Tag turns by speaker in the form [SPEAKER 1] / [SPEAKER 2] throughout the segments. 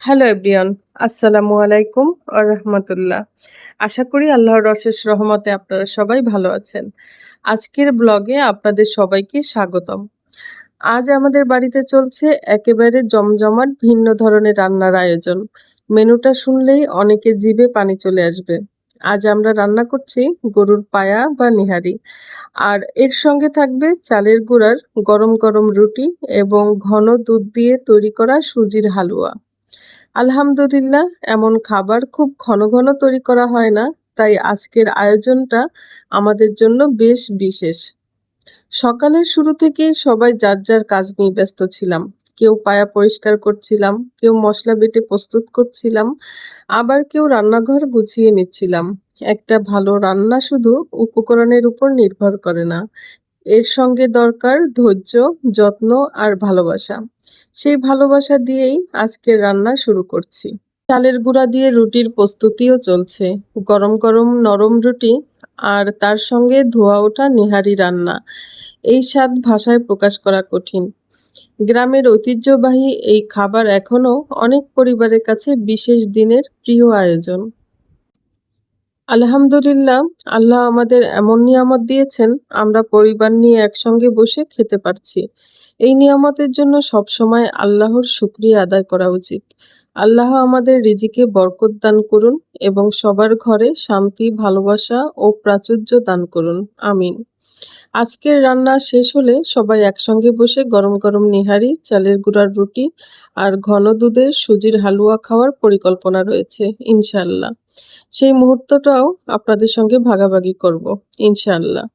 [SPEAKER 1] Hello everyone, আসসালামু আলাইকুম ওয়া রাহমাতুল্লাহ। আশা করি আল্লাহর অশেষ রহমতে আপনারা সবাই ভালো আছেন। আজকের ব্লগে আপনাদের সবাইকে স্বাগতম। আজ আমাদের বাড়িতে চলছে একেবারে জমজমাট ভিন্ন ধরনের রান্নার আয়োজন। মেনুটা শুনলেই অনেকের জিভে পানি চলে আসবে। আজ আমরা রান্না করছি গরুর পায়া বা নিহারি। আর এর সঙ্গে থাকবে চালের গুঁড়ার গরম গরম রুটি এবং ঘন দুধ দিয়ে তৈরি করা সুজির হালুয়া। আলহামদুলিল্লাহ, এমন খাবার খুব ঘন ঘন তৈরি করা হয় না, তাই আজকের আয়োজনটা আমাদের জন্য বেশ বিশেষ। সকালের শুরু থেকে সবাই যার যার কাজ নিয়ে ব্যস্ত ছিলাম। কেউ পায়া পরিষ্কার করছিলাম, কেউ মশলা বেটে প্রস্তুত করছিলাম, আবার কেউ রান্নাঘর গুছিয়ে নিচ্ছিলাম। একটা ভালো রান্না শুধু উপকরণের উপর নির্ভর করে না, এর সঙ্গে দরকার ধৈর্য, যত্ন আর ভালোবাসা। সেই ভালোবাসা দিয়েই আজকের রান্না শুরু করছি। চালের গুঁড়া দিয়ে রুটির প্রস্তুতিও চলছে। গরম গরম নরম রুটি আর তার সঙ্গে ধোয়া ওঠা নেহারি রান্না। এই স্বাদ ভাষায় প্রকাশ করা কঠিন। গ্রামের ঐতিহ্যবাহী এই খাবার এখনো অনেক পরিবারের কাছে বিশেষ দিনের প্রিয় আয়োজন। আলহামদুলিল্লাহ, আল্লাহ আমাদের এমন নিয়ামত দিয়েছেন, আমরা পরিবার নিয়ে একসঙ্গে বসে খেতে পারছি। এই নিয়ামতের জন্য সবসময় আল্লাহর শুকরিয়া আদায় করা উচিত। আল্লাহ আমাদের রিজিকে বরকত দান করুন এবং সবার ঘরে শান্তি, ভালোবাসা ও প্রাচুর্য দান করুন। আমিন। আজকের রান্না শেষ হলে সবাই একসঙ্গে বসে গরম গরম নিহারি, চালের গুঁড়ার রুটি আর ঘন দুধের সুজির হালুয়া খাওয়ার পরিকল্পনা রয়েছে ইনশাআল্লাহ। সেই মুহূর্তটাও আপনাদের সঙ্গে ভাগাভাগি করব ইনশাআল্লাহ।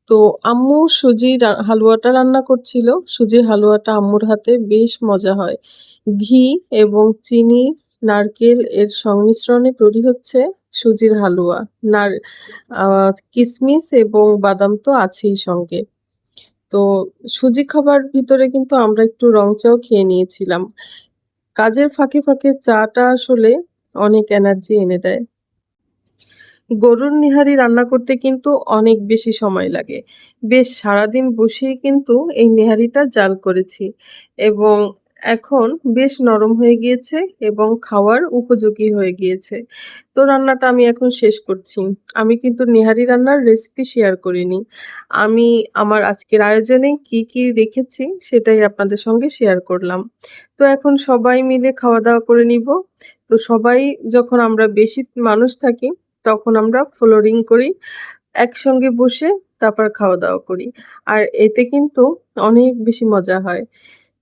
[SPEAKER 1] তো আম্মু সুজির হালুয়াটা রান্না করছিল। সুজির হালুয়াটা আম্মুর হাতে বেশ মজা হয়। ঘি এবং চিনি, নারকেল এর সংমিশ্রণে তৈরি হচ্ছে সুজির হালুয়া। নার কিশমিশ এবং বাদাম তো আছেই সঙ্গে। তো সুজি খাবার ভিতরে কিন্তু আমরা একটু রং চাও খেয়ে নিয়েছিলাম। কাজের ফাঁকে ফাঁকে চাটা আসলে অনেক এনার্জি এনে দেয়। গরুর নিহারি রান্না করতে কিন্তু অনেক বেশি সময় লাগে। বেশ সারাদিন বসেই কিন্তু এই নেহারিটা জাল করেছি এবং এখন বেশ নরম হয়ে গিয়েছে এবং খাওয়ার উপযোগী হয়ে গিয়েছে। তো রান্নাটা আমি এখন শেষ করছি। আমি কিন্তু নেহারি রান্নার রেসিপি শেয়ার করিনি। আমি আমার আজকের আয়োজনে কি কি রেখেছি সেটাই আপনাদের সঙ্গে শেয়ার করলাম। তো এখন সবাই মিলে খাওয়া-দাওয়া করে নিব। তো সবাই যখন আমরা বেশি মানুষ থাকি তখন আমরা ফ্লোরিং করি। একসঙ্গে বসে তারপর খাওয়া-দাওয়া করি। আর এতে কিন্তু অনেক বেশি মজা হয়।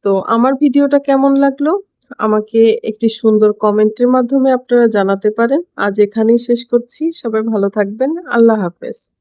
[SPEAKER 1] তো আমার ভিডিওটা কেমন লাগলো? আমাকে একটি সুন্দর কমেন্টের মাধ্যমে আপনারা জানাতে পারেন। আজ এখানেই শেষ করছি। সবাই ভালো থাকবেন। আল্লাহ হাফেজ।